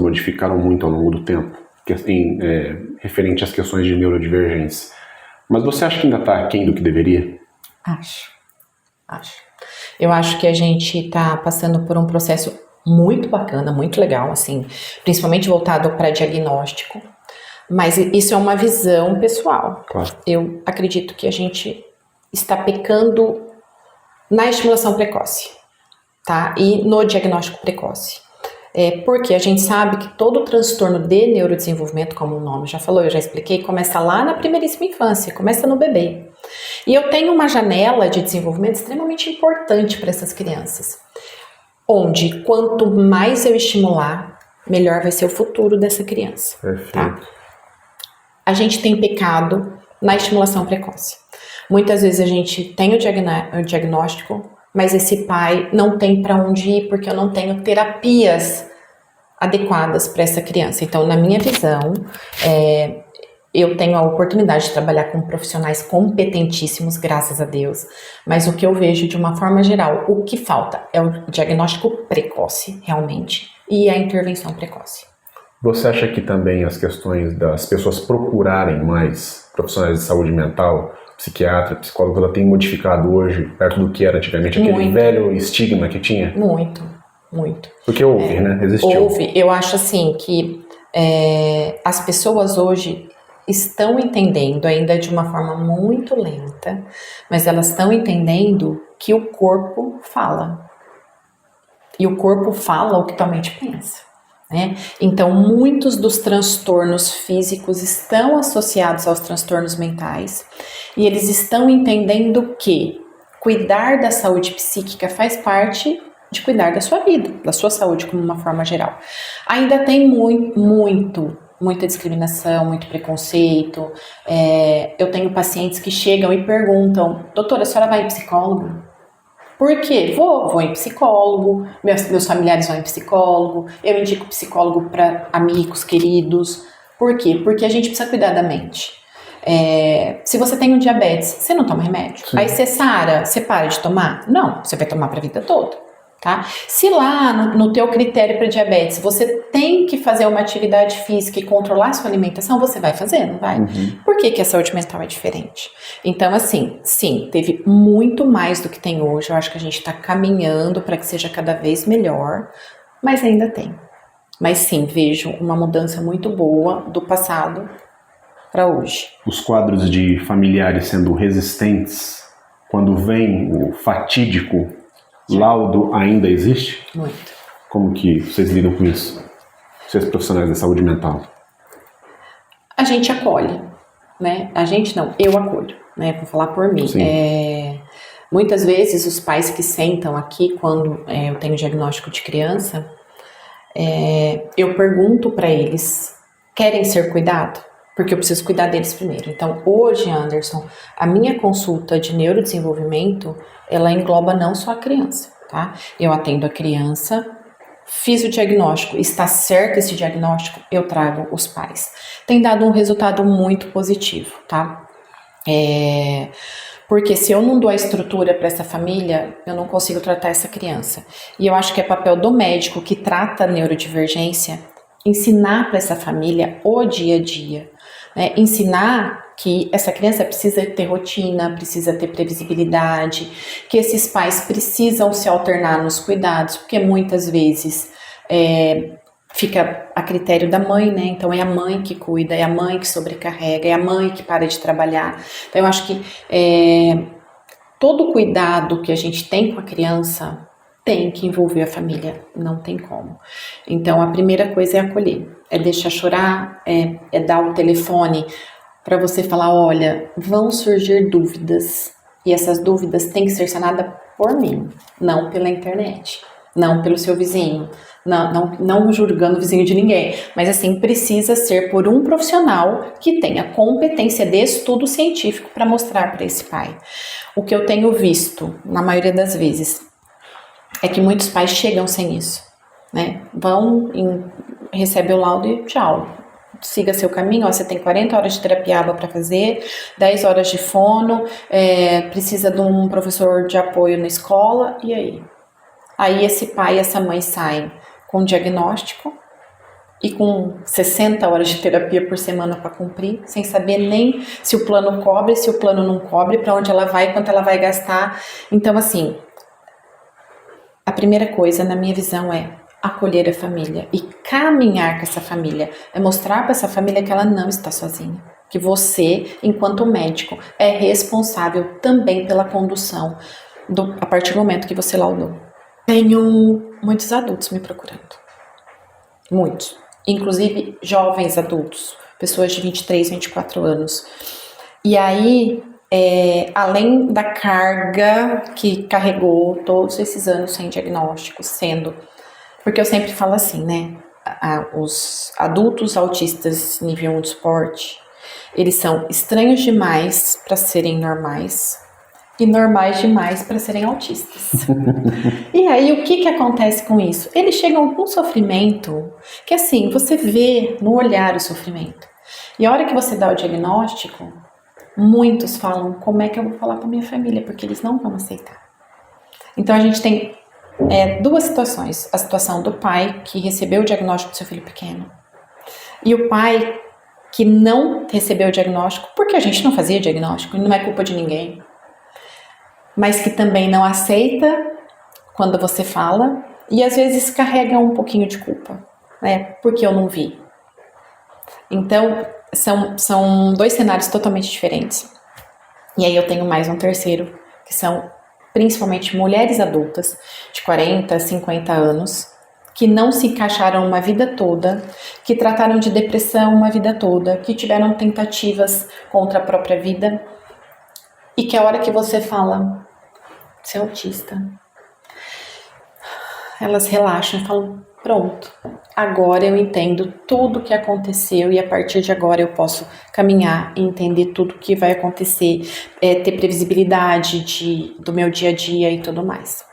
modificaram muito ao longo do tempo, referente às questões de neurodivergência. Mas você acha que ainda está aquém do que deveria? Acho. Eu acho que a gente está passando por um processo muito bacana, muito legal, assim, principalmente voltado para diagnóstico, mas isso é uma visão pessoal. Claro. Eu acredito que a gente está pecando na estimulação precoce, tá? E no diagnóstico precoce. Porque a gente sabe que todo transtorno de neurodesenvolvimento, como o nome já falou, eu já expliquei, começa lá na primeiríssima infância, começa no bebê. E eu tenho uma janela de desenvolvimento extremamente importante para essas crianças, onde quanto mais eu estimular, melhor vai ser o futuro dessa criança. Perfeito. Tá? A gente tem pecado na estimulação precoce. Muitas vezes a gente tem o diagnóstico, mas esse pai não tem para onde ir porque eu não tenho terapias adequadas para essa criança. Então, na minha visão, eu tenho a oportunidade de trabalhar com profissionais competentíssimos, graças a Deus, mas o que eu vejo de uma forma geral, o que falta é o diagnóstico precoce, realmente, e a intervenção precoce. Você acha que também as questões das pessoas procurarem mais profissionais de saúde mental, psiquiatra, psicólogo, ela tem modificado hoje, perto do que era antigamente, aquele velho estigma que tinha? Muito. Porque houve, né? Existiu. Houve. Eu acho assim que as pessoas hoje estão entendendo, ainda de uma forma muito lenta, mas elas estão entendendo que o corpo fala. E o corpo fala o que tua mente pensa. Né? Então, muitos dos transtornos físicos estão associados aos transtornos mentais e eles estão entendendo que cuidar da saúde psíquica faz parte de cuidar da sua vida, da sua saúde como uma forma geral. Ainda tem muita discriminação, muito preconceito. Eu tenho pacientes que chegam e perguntam: doutora, a senhora vai em psicólogo? Por quê? Vou em psicólogo, meus familiares vão em psicólogo, eu indico psicólogo para amigos, queridos. Por quê? Porque a gente precisa cuidar da mente. Se você tem um diabetes, você não toma remédio. Sim. Aí você sara, você para de tomar? Não, você vai tomar para a vida toda. Tá? Se lá no teu critério para diabetes você tem que fazer uma atividade física e controlar a sua alimentação, você vai fazer, não vai? Uhum. Por que a saúde mental é diferente? Então, assim, sim, teve muito mais do que tem hoje. Eu acho que a gente está caminhando para que seja cada vez melhor, mas ainda tem. Mas sim, vejo uma mudança muito boa do passado para hoje. Os quadros de familiares sendo resistentes, quando vem o fatídico laudo, ainda existe? Muito. Como que vocês lidam com isso? Vocês profissionais da saúde mental? A gente acolhe, né? A gente não, eu acolho, né? Vou falar por mim. Muitas vezes os pais que sentam aqui quando eu tenho diagnóstico de criança, eu pergunto para eles: querem ser cuidados? Porque eu preciso cuidar deles primeiro. Então, hoje, Anderson, a minha consulta de neurodesenvolvimento, ela engloba não só a criança, tá? Eu atendo a criança, fiz o diagnóstico, está certo esse diagnóstico, eu trago os pais. Tem dado um resultado muito positivo, tá? Porque se eu não dou a estrutura para essa família, eu não consigo tratar essa criança. E eu acho que é papel do médico que trata a neurodivergência ensinar para essa família o dia a dia. Ensinar que essa criança precisa ter rotina, precisa ter previsibilidade, que esses pais precisam se alternar nos cuidados, porque muitas vezes fica a critério da mãe, né? Então é a mãe que cuida, é a mãe que sobrecarrega, é a mãe que para de trabalhar. Então eu acho que todo cuidado que a gente tem com a criança tem que envolver a família, não tem como. Então a primeira coisa é acolher, é deixar chorar, é dar o telefone para você falar: olha, vão surgir dúvidas e essas dúvidas têm que ser sanadas por mim, não pela internet, não pelo seu vizinho, não julgando o vizinho de ninguém, mas assim, precisa ser por um profissional que tenha competência de estudo científico para mostrar para esse pai. O que eu tenho visto, na maioria das vezes, é que muitos pais chegam sem isso, né? Recebem o laudo e tchau. Siga seu caminho, você tem 40 horas de terapia ABA para fazer, 10 horas de fono, precisa de um professor de apoio na escola, e aí? Aí esse pai e essa mãe saem com diagnóstico, e com 60 horas de terapia por semana para cumprir, sem saber nem se o plano cobre, se o plano não cobre, para onde ela vai, quanto ela vai gastar. Então, assim, a primeira coisa, na minha visão, é acolher a família e caminhar com essa família. É mostrar para essa família que ela não está sozinha. Que você, enquanto médico, é responsável também pela condução a partir do momento que você laudou. Tenho muitos adultos me procurando. Muitos. Inclusive jovens adultos. Pessoas de 23, 24 anos. E aí, além da carga que carregou todos esses anos sem diagnóstico, porque eu sempre falo assim, né? Os adultos autistas nível 1 de suporte, eles são estranhos demais para serem normais e normais demais para serem autistas. E aí, o que acontece com isso? Eles chegam com um sofrimento que, assim, você vê no olhar o sofrimento. E a hora que você dá o diagnóstico, muitos falam, como é que eu vou falar para minha família? Porque eles não vão aceitar. Então, a gente tem duas situações. A situação do pai que recebeu o diagnóstico do seu filho pequeno e o pai que não recebeu o diagnóstico, porque a gente não fazia diagnóstico, não é culpa de ninguém, mas que também não aceita quando você fala e às vezes carrega um pouquinho de culpa, né? Porque eu não vi. Então, são dois cenários totalmente diferentes. E aí eu tenho mais um terceiro, que são principalmente mulheres adultas de 40, 50 anos, que não se encaixaram uma vida toda, que trataram de depressão uma vida toda, que tiveram tentativas contra a própria vida, e que a hora que você fala, você é autista, elas relaxam e falam, pronto, agora eu entendo tudo o que aconteceu e a partir de agora eu posso caminhar e entender tudo o que vai acontecer, ter previsibilidade do meu dia a dia e tudo mais.